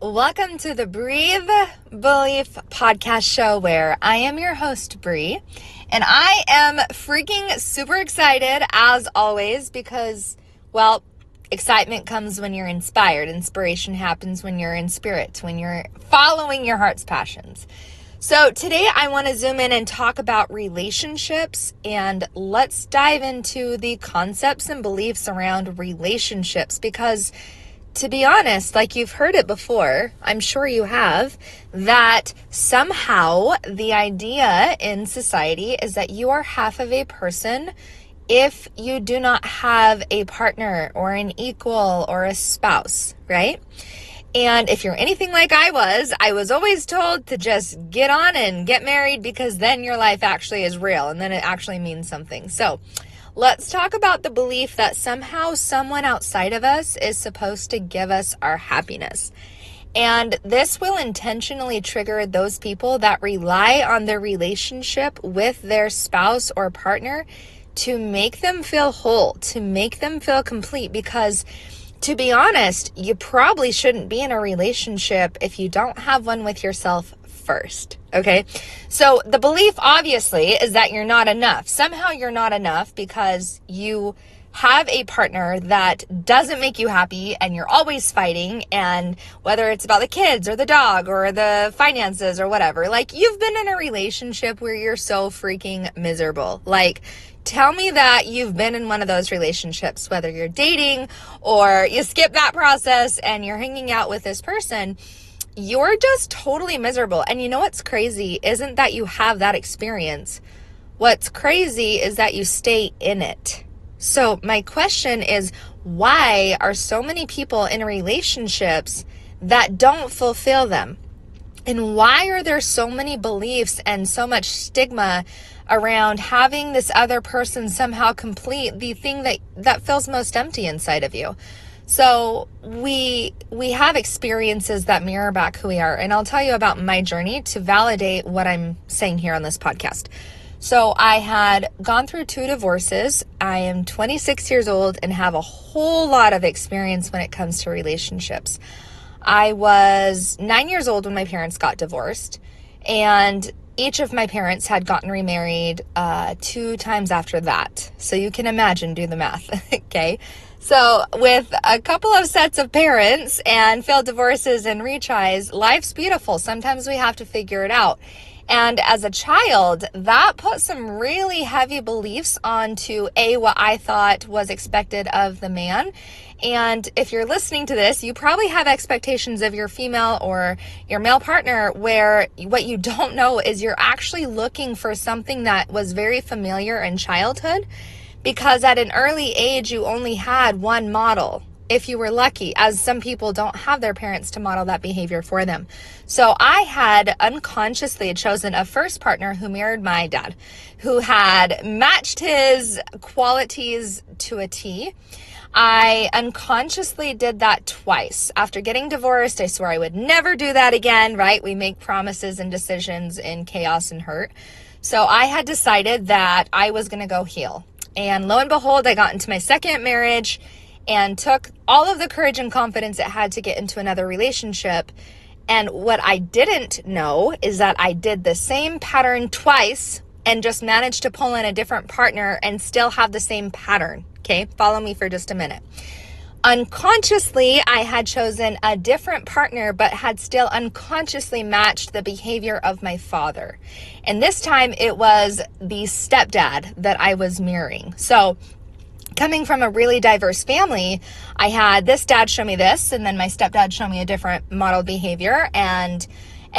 Welcome to the Breathe Belief podcast show where I am your host, Bree, and I am freaking super excited as always because, well, excitement comes when you're inspired. Inspiration happens when you're in spirit, when you're following your heart's passions. So today I want to zoom in and talk about relationships, and let's dive into the concepts and beliefs around relationships because, to be honest, like you've heard it before, I'm sure you have, that somehow the idea in society is that you are half of a person if you do not have a partner or an equal or a spouse, right? And if you're anything like I was always told to just get on and get married because then your life actually is real and then it actually means something. So let's talk about the belief that somehow someone outside of us is supposed to give us our happiness. And this will intentionally trigger those people that rely on their relationship with their spouse or partner to make them feel whole, to make them feel complete, because to be honest, you probably shouldn't be in a relationship if you don't have one with yourself first, okay? So the belief obviously is that you're not enough. Somehow you're not enough because you have a partner that doesn't make you happy and you're always fighting, and whether it's about the kids or the dog or the finances or whatever, like you've been in a relationship where you're so freaking miserable. Like, tell me that you've been in one of those relationships, whether you're dating or you skip that process and you're hanging out with this person, you're just totally miserable. And you know what's crazy isn't that you have that experience. What's crazy is that you stay in it. So my question is, why are so many people in relationships that don't fulfill them? And why are there so many beliefs and so much stigma around having this other person somehow complete the thing that feels most empty inside of you? So we have experiences that mirror back who we are. And I'll tell you about my journey to validate what I'm saying here on this podcast. So I had gone through 2 divorces. I am 26 years old and have a whole lot of experience when it comes to relationships. I was 9 years old when my parents got divorced, and each of my parents had gotten remarried 2 times after that. So you can imagine, do the math, okay? So with a couple of sets of parents and failed divorces and retries, life's beautiful. Sometimes we have to figure it out. And as a child, that put some really heavy beliefs onto what I thought was expected of the man. And if you're listening to this, you probably have expectations of your female or your male partner where what you don't know is you're actually looking for something that was very familiar in childhood, because at an early age, you only had one model, if you were lucky, as some people don't have their parents to model that behavior for them. So I had unconsciously chosen a first partner who mirrored my dad, who had matched his qualities to a T. I unconsciously did that twice. After getting divorced, I swore I would never do that again, right? We make promises and decisions in chaos and hurt. So I had decided that I was going to go heal. And lo and behold, I got into my second marriage and took all of the courage and confidence it had to get into another relationship. And what I didn't know is that I did the same pattern twice and just managed to pull in a different partner and still have the same pattern. Okay, follow me for just a minute. Unconsciously, I had chosen a different partner, but had still unconsciously matched the behavior of my father. And this time it was the stepdad that I was mirroring. So coming from a really diverse family, I had this dad show me this, and then my stepdad show me a different model behavior, and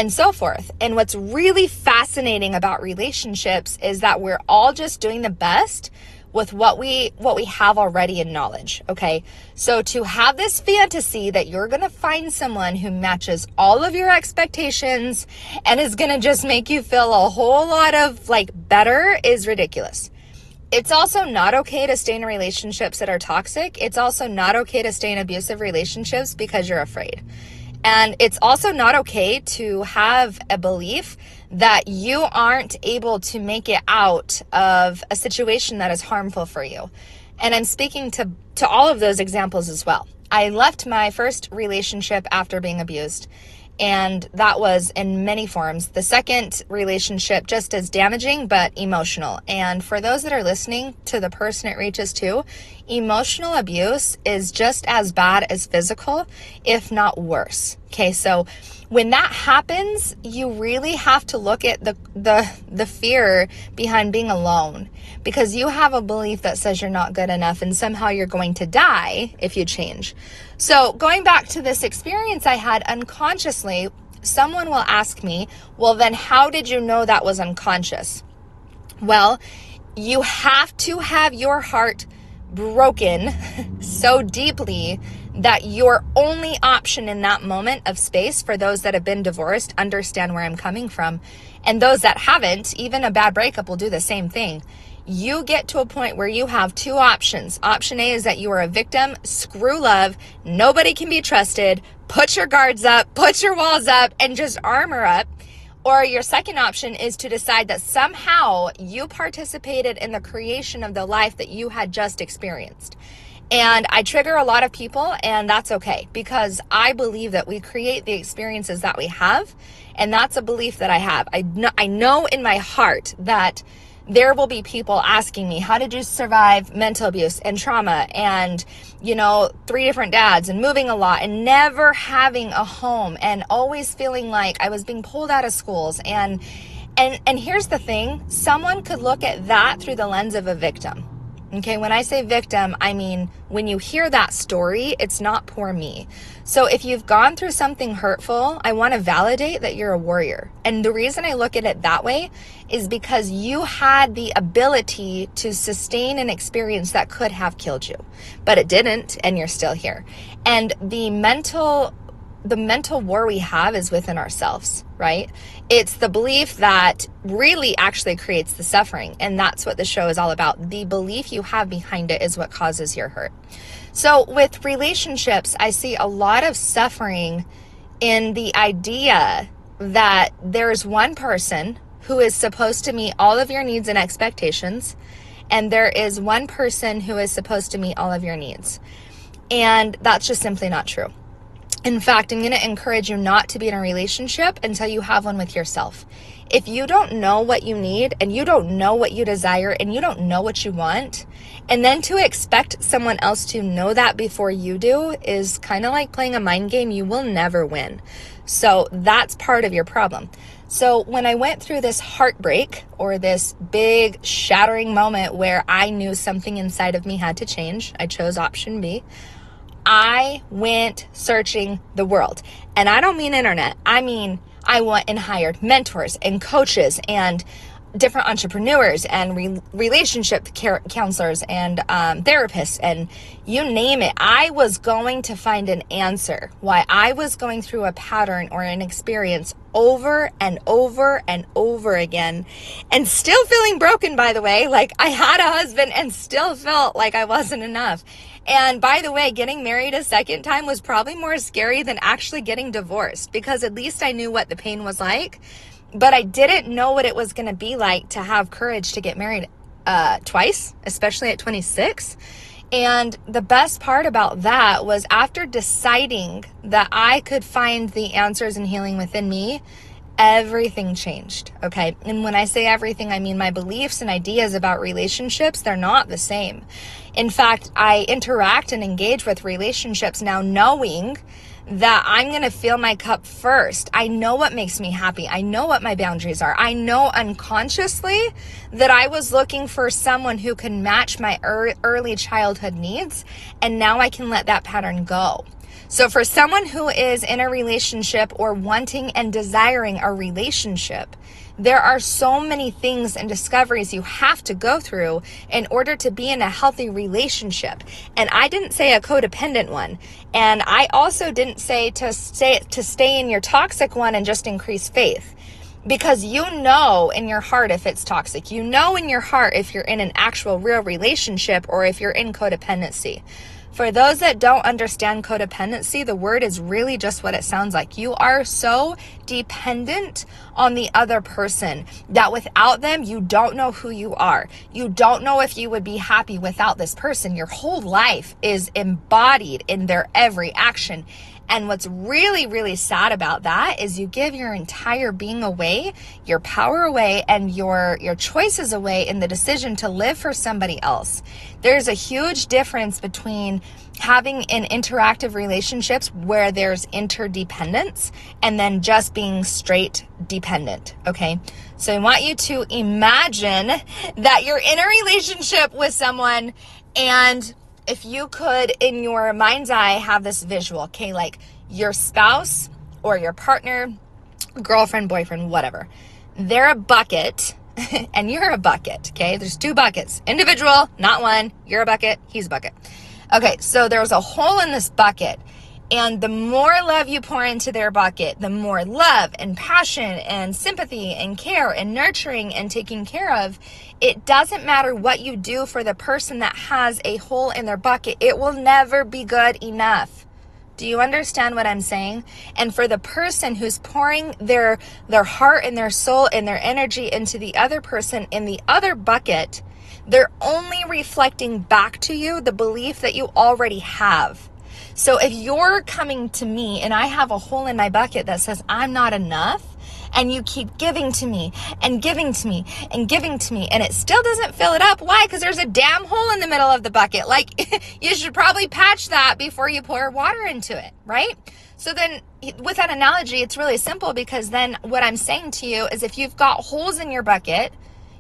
so forth. And what's really fascinating about relationships is that we're all just doing the best with what we have already in knowledge, okay? So to have this fantasy that you're gonna find someone who matches all of your expectations and is gonna just make you feel a whole lot of better is ridiculous. It's also not okay to stay in relationships that are toxic. It's also not okay to stay in abusive relationships because you're afraid. And it's also not okay to have a belief that you aren't able to make it out of a situation that is harmful for you. And I'm speaking to all of those examples as well. I left my first relationship after being abused, and that was in many forms. The second relationship, just as damaging, but emotional. And for those that are listening, to the person it reaches to, emotional abuse is just as bad as physical, if not worse. Okay, so when that happens, you really have to look at the fear behind being alone, because you have a belief that says you're not good enough and somehow you're going to die if you change. So going back to this experience I had unconsciously, someone will ask me, well, then how did you know that was unconscious? Well, you have to have your heart broken so deeply that your only option in that moment of space, for those that have been divorced, understand where I'm coming from. And those that haven't, even a bad breakup will do the same thing. You get to a point where you have two options. Option A is that you are a victim, screw love, nobody can be trusted, put your guards up, put your walls up, and just armor up. Or your second option is to decide that somehow you participated in the creation of the life that you had just experienced. And I trigger a lot of people, and that's okay, because I believe that we create the experiences that we have, and that's a belief that I have. I know in my heart that there will be people asking me, how did you survive mental abuse and trauma and, 3 different dads and moving a lot and never having a home and always feeling like I was being pulled out of schools. And here's the thing, someone could look at that through the lens of a victim. Okay, when I say victim, I mean, when you hear that story, it's not poor me. So if you've gone through something hurtful, I want to validate that you're a warrior. And the reason I look at it that way is because you had the ability to sustain an experience that could have killed you, but it didn't, and you're still here. And the mental war we have is within ourselves, right? It's the belief that really actually creates the suffering. And that's what the show is all about. The belief you have behind it is what causes your hurt. So with relationships, I see a lot of suffering in the idea that there's one person who is supposed to meet all of your needs and expectations, and there is one person who is supposed to meet all of your needs. And that's just simply not true. In fact, I'm going to encourage you not to be in a relationship until you have one with yourself. If you don't know what you need, and you don't know what you desire, and you don't know what you want, and then to expect someone else to know that before you do is kind of like playing a mind game. You will never win. So that's part of your problem. So when I went through this heartbreak, or this big shattering moment where I knew something inside of me had to change, I chose option B. I went searching the world. And I don't mean internet. I mean, I went and hired mentors and coaches and different entrepreneurs and relationship counselors and therapists, and you name it. I was going to find an answer why I was going through a pattern or an experience over and over and over again, and still feeling broken, by the way. Like, I had a husband and still felt like I wasn't enough. And by the way, getting married a second time was probably more scary than actually getting divorced, because at least I knew what the pain was like. But I didn't know what it was going to be like to have courage to get married twice, especially at 26. And the best part about that was, after deciding that I could find the answers and healing within me, everything changed, okay? And when I say everything, I mean my beliefs and ideas about relationships, they're not the same. In fact, I interact and engage with relationships now knowing that I'm going to fill my cup first. I know what makes me happy. I know what my boundaries are. I know unconsciously that I was looking for someone who can match my early childhood needs, and now I can let that pattern go. So for someone who is in a relationship or wanting and desiring a relationship, there are so many things and discoveries you have to go through in order to be in a healthy relationship. And I didn't say a codependent one. And I also didn't say to stay in your toxic one and just increase faith. Because you know in your heart if it's toxic. You know in your heart if you're in an actual real relationship or if you're in codependency. For those that don't understand codependency, the word is really just what it sounds like. You are so dependent on the other person that without them, you don't know who you are. You don't know if you would be happy without this person. Your whole life is embodied in their every action. And what's really, really sad about that is you give your entire being away, your power away, and your choices away in the decision to live for somebody else. There's a huge difference between having in interactive relationships where there's interdependence and then just being straight dependent, okay? So I want you to imagine that you're in a relationship with someone, and if you could, in your mind's eye, have this visual, okay, like your spouse or your partner, girlfriend, boyfriend, whatever, they're a bucket and you're a bucket, okay? There's two buckets, individual, not one. You're a bucket, he's a bucket. Okay, so there's a hole in this bucket, and the more love you pour into their bucket, the more love and passion and sympathy and care and nurturing and taking care of. It doesn't matter what you do for the person that has a hole in their bucket. It will never be good enough. Do you understand what I'm saying? And for the person who's pouring their heart and their soul and their energy into the other person in the other bucket, they're only reflecting back to you the belief that you already have. So if you're coming to me and I have a hole in my bucket that says I'm not enough, and you keep giving to me and giving to me and giving to me, and it still doesn't fill it up. Why? Because there's a damn hole in the middle of the bucket. Like, you should probably patch that before you pour water into it, right? So then with that analogy, it's really simple, because then what I'm saying to you is if you've got holes in your bucket,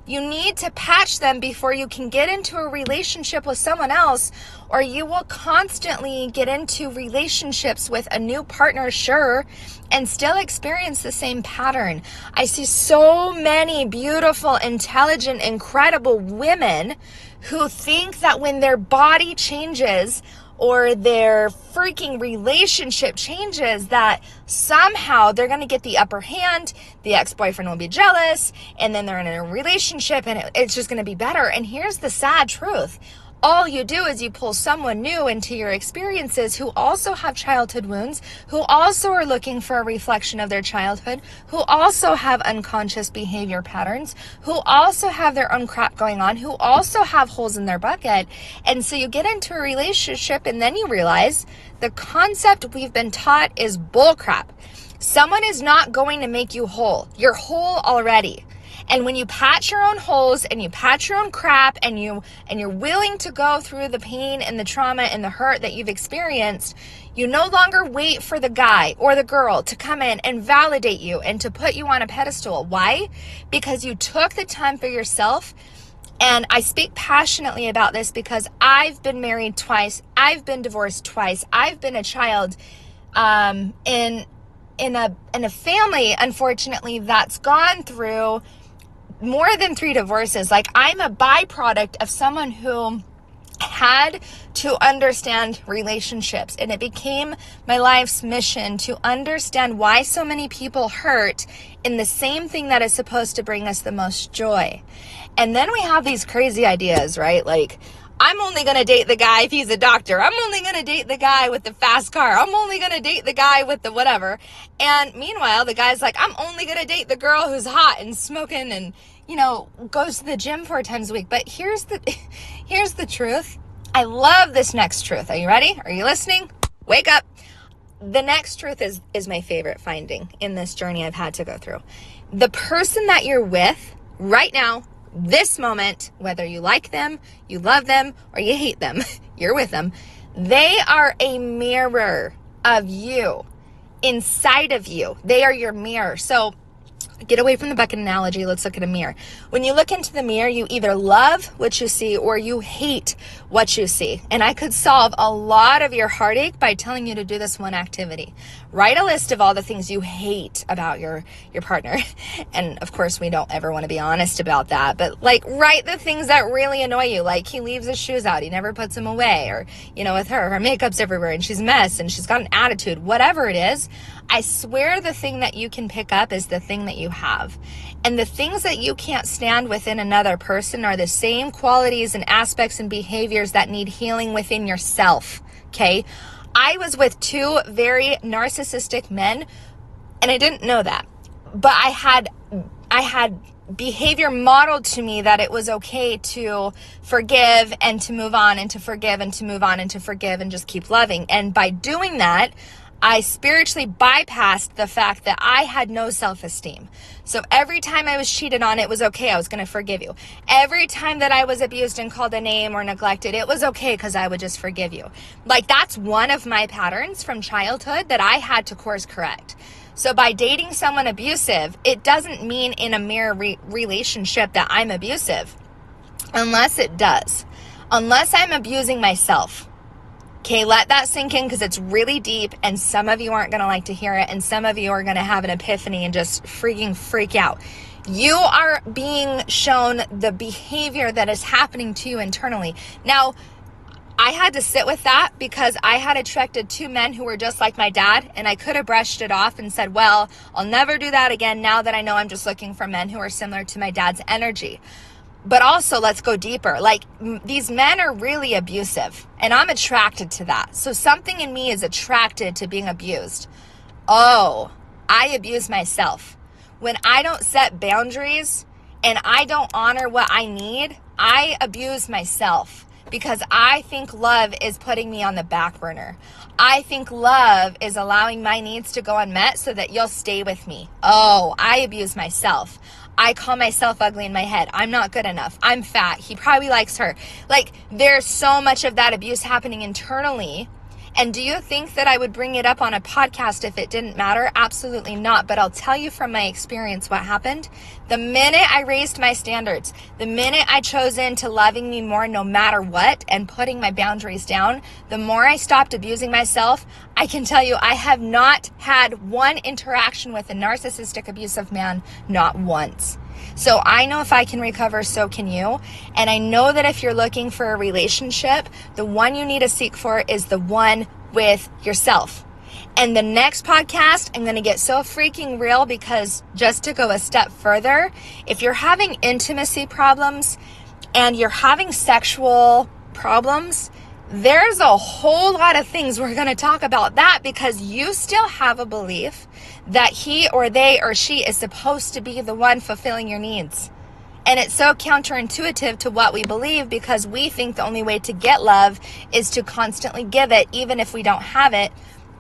you need to patch them before you can get into a relationship with someone else, or you will constantly get into relationships with a new partner, sure, and still experience the same pattern. I see so many beautiful, intelligent, incredible women who think that when their body changes or their freaking relationship changes, that somehow they're going to get the upper hand, the ex-boyfriend will be jealous, and then they're in a relationship and it's just going to be better. And here's the sad truth. All you do is you pull someone new into your experiences who also have childhood wounds, who also are looking for a reflection of their childhood, who also have unconscious behavior patterns, who also have their own crap going on, who also have holes in their bucket. And so you get into a relationship and then you realize the concept we've been taught is bullcrap. Someone is not going to make you whole. You're whole already. And when you patch your own holes and you patch your own crap and you're willing to go through the pain and the trauma and the hurt that you've experienced, you no longer wait for the guy or the girl to come in and validate you and to put you on a pedestal. Why? Because you took the time for yourself. And I speak passionately about this because I've been married twice. I've been divorced twice. I've been a child in a family, unfortunately, that's gone through more than 3 divorces. Like, I'm a byproduct of someone who had to understand relationships, and it became my life's mission to understand why so many people hurt in the same thing that is supposed to bring us the most joy. And then we have these crazy ideas, right? Like, I'm only going to date the guy if he's a doctor. I'm only going to date the guy with the fast car. I'm only going to date the guy with the whatever. And meanwhile, the guy's like, I'm only going to date the girl who's hot and smoking and, goes to the gym 4 times a week. But here's the truth. I love this next truth. Are you ready? Are you listening? Wake up. The next truth is my favorite finding in this journey I've had to go through. The person that you're with right now, this moment, whether you like them, you love them, or you hate them, you're with them, they are a mirror of you, inside of you. They are your mirror. So get away from the bucket analogy. Let's look at a mirror. When you look into the mirror, you either love what you see or you hate what you see. And I could solve a lot of your heartache by telling you to do this one activity. Write a list of all the things you hate about your partner. And of course, we don't ever want to be honest about that. But write the things that really annoy you. Like, he leaves his shoes out. He never puts them away. Or, with her makeup's everywhere and she's a mess and she's got an attitude. Whatever it is, I swear the thing that you can pick up is the thing that you have. And the things that you can't stand within another person are the same qualities and aspects and behaviors that need healing within yourself, okay? I was with two very narcissistic men, and I didn't know that. But I had behavior modeled to me that it was okay to forgive and to move on and to forgive and to move on and to forgive and just keep loving. And by doing that, I spiritually bypassed the fact that I had no self-esteem. So every time I was cheated on, it was okay. I was going to forgive you. Every time that I was abused and called a name or neglected, it was okay because I would just forgive you. Like, that's one of my patterns from childhood that I had to course correct. So by dating someone abusive, it doesn't mean in a mere relationship that I'm abusive. Unless it does. Unless I'm abusing myself. Okay, let that sink in because it's really deep and some of you aren't going to like to hear it and some of you are going to have an epiphany and just freak out. You are being shown the behavior that is happening to you internally. Now, I had to sit with that because I had attracted two men who were just like my dad, and I could have brushed it off and said, well, I'll never do that again now that I know I'm just looking for men who are similar to my dad's energy. But also, let's go deeper. Like, these men are really abusive, and I'm attracted to that. So something in me is attracted to being abused. Oh, I abuse myself. When I don't set boundaries and I don't honor what I need, I abuse myself because I think love is putting me on the back burner. I think love is allowing my needs to go unmet so that you'll stay with me. Oh, I abuse myself. I call myself ugly in my head. I'm not good enough. I'm fat. He probably likes her. Like, there's so much of that abuse happening internally. And do you think that I would bring it up on a podcast if it didn't matter? Absolutely not. But I'll tell you from my experience what happened. The minute I raised my standards, the minute I chose into loving me more no matter what and putting my boundaries down, the more I stopped abusing myself. I can tell you I have not had one interaction with a narcissistic abusive man, not once. So I know if I can recover, so can you. And I know that if you're looking for a relationship, the one you need to seek for is the one with yourself. And the next podcast, I'm going to get so freaking real because just to go a step further, if you're having intimacy problems and you're having sexual problems, there's a whole lot of things we're going to talk about that because you still have a belief that he or they or she is supposed to be the one fulfilling your needs. And it's so counterintuitive to what we believe because we think the only way to get love is to constantly give it even if we don't have it.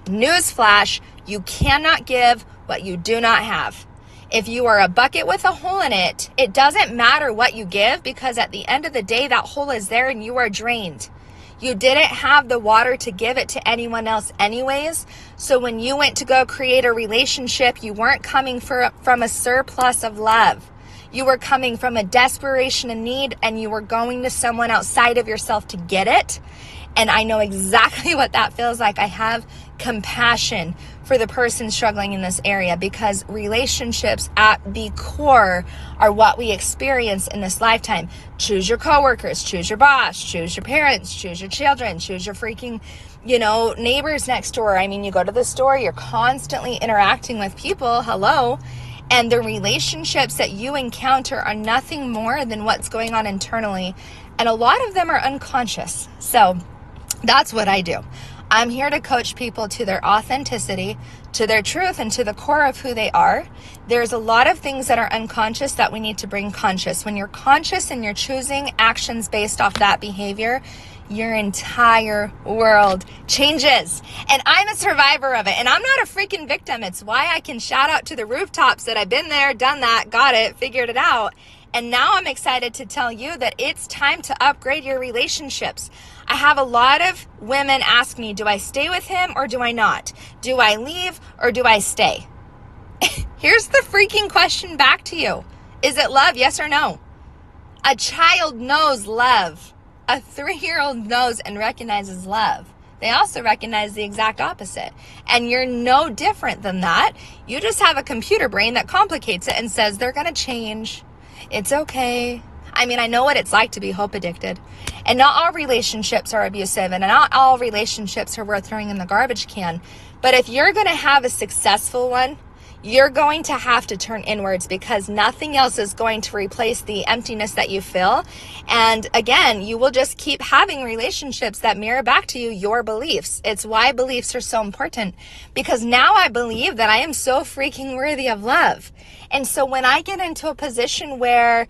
Newsflash, you cannot give what you do not have. If you are a bucket with a hole in it, it doesn't matter what you give because at the end of the day, that hole is there and you are drained. You didn't have the water to give it to anyone else anyways. So when you went to go create a relationship, you weren't coming from a surplus of love. You were coming from a desperation and need, and you were going to someone outside of yourself to get it. And I know exactly what that feels like. I have compassion for the person struggling in this area because relationships at the core are what we experience in this lifetime. Choose your coworkers, choose your boss, choose your parents, choose your children, choose your freaking, neighbors next door. I mean, you go to the store, you're constantly interacting with people. Hello. And the relationships that you encounter are nothing more than what's going on internally. And a lot of them are unconscious. So that's what I do. I'm here to coach people to their authenticity, to their truth, and to the core of who they are. There's a lot of things that are unconscious that we need to bring conscious. When you're conscious and you're choosing actions based off that behavior, your entire world changes. And I'm a survivor of it. And I'm not a freaking victim. It's why I can shout out to the rooftops that I've been there, done that, got it, figured it out. And now I'm excited to tell you that it's time to upgrade your relationships. I have a lot of women ask me, do I stay with him or do I not? Do I leave or do I stay? Here's the freaking question back to you. Is it love? Yes or no? A child knows love. A 3-year-old knows and recognizes love. They also recognize the exact opposite. And you're no different than that. You just have a computer brain that complicates it and says they're going to change. It's okay. I mean, I know what it's like to be hope addicted. And not all relationships are abusive and not all relationships are worth throwing in the garbage can. But if you're going to have a successful one, you're going to have to turn inwards, because nothing else is going to replace the emptiness that you feel. And again, you will just keep having relationships that mirror back to you your beliefs. It's why beliefs are so important, because now I believe that I am so freaking worthy of love. And so when I get into a position where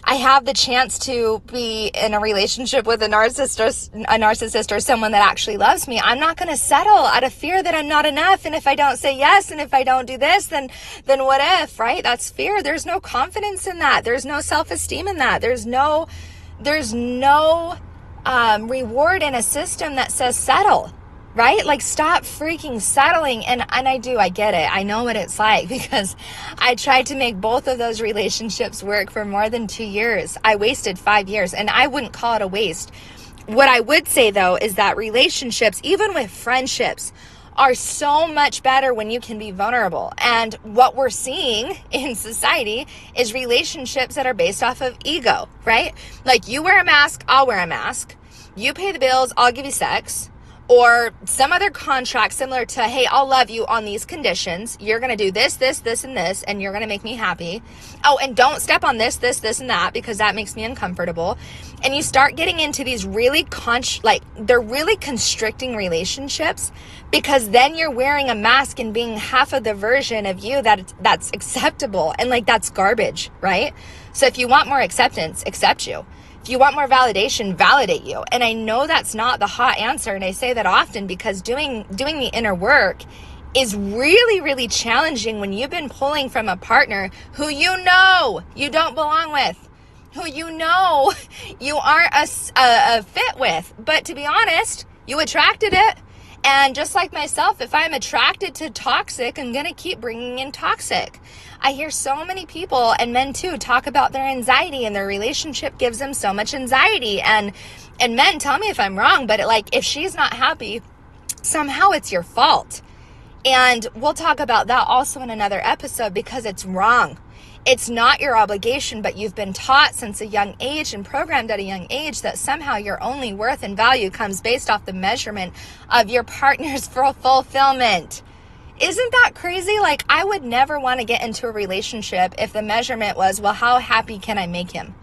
I have the chance to be in a relationship with a narcissist or someone that actually loves me, I'm not going to settle out of fear that I'm not enough. And if I don't say yes, and if I don't do this, then what if, right? That's fear. There's no confidence in that. There's no self-esteem in that. There's no reward in a system that says settle. Right? Like, stop freaking settling. And I get it. I know what it's like, because I tried to make both of those relationships work for more than 2 years. I wasted 5 years, and I wouldn't call it a waste. What I would say though, is that relationships, even with friendships, are so much better when you can be vulnerable. And what we're seeing in society is relationships that are based off of ego, right? Like, you wear a mask, I'll wear a mask. You pay the bills, I'll give you sex. Or some other contract similar to, hey, I'll love you on these conditions. You're going to do this, this, this, and this, and you're going to make me happy. Oh, and don't step on this, this, this, and that, because that makes me uncomfortable. And you start getting into these really, they're really constricting relationships, because then you're wearing a mask and being half of the version of you that's acceptable. And that's garbage, right? So if you want more acceptance, accept you. If you want more validation, validate you. And I know that's not the hot answer. And I say that often, because doing the inner work is really, really challenging when you've been pulling from a partner who you don't belong with, who you aren't a fit with. But to be honest, you attracted it. And just like myself, if I'm attracted to toxic, I'm going to keep bringing in toxic. I hear so many people, and men too, talk about their anxiety, and their relationship gives them so much anxiety. And men, tell me if I'm wrong, but if she's not happy, somehow it's your fault. And we'll talk about that also in another episode, because it's wrong. It's not your obligation, but you've been taught since a young age and programmed at a young age that somehow your only worth and value comes based off the measurement of your partner's fulfillment. Isn't that crazy? I would never want to get into a relationship if the measurement was, well, how happy can I make him?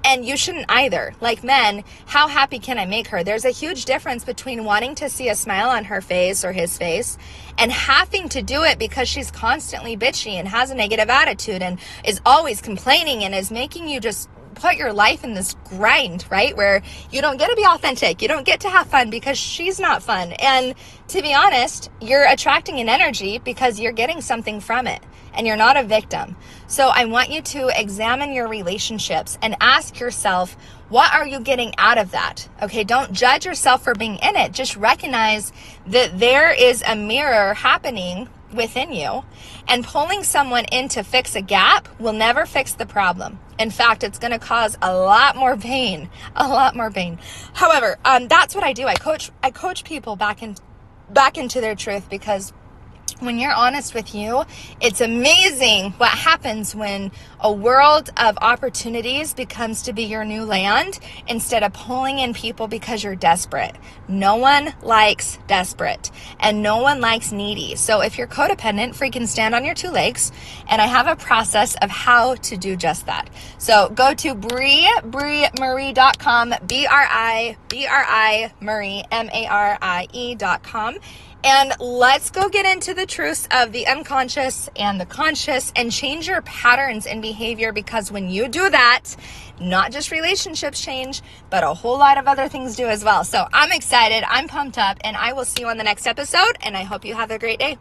And you shouldn't either. Like men, how happy can I make her? There's a huge difference between wanting to see a smile on her face or his face and having to do it because she's constantly bitchy and has a negative attitude and is always complaining and is making you just put your life in this grind, right? Where you don't get to be authentic. You don't get to have fun because she's not fun. And to be honest, you're attracting an energy because you're getting something from it and you're not a victim. So I want you to examine your relationships and ask yourself, what are you getting out of that? Okay, don't judge yourself for being in it. Just recognize that there is a mirror happening within you, and pulling someone in to fix a gap will never fix the problem. In fact, it's going to cause a lot more pain, However, that's what I do. I coach people back into their truth, because when you're honest with you, it's amazing what happens when a world of opportunities becomes to be your new land instead of pulling in people because you're desperate. No one likes desperate and no one likes needy. So if you're codependent, freaking stand on your two legs. And I have a process of how to do just that. So go to BrieMarie.com, BRI Marie, MARIE.com. And let's go get into the truths of the unconscious and the conscious and change your patterns and behavior, because when you do that, not just relationships change, but a whole lot of other things do as well. So I'm excited, I'm pumped up, and I will see you on the next episode, and I hope you have a great day.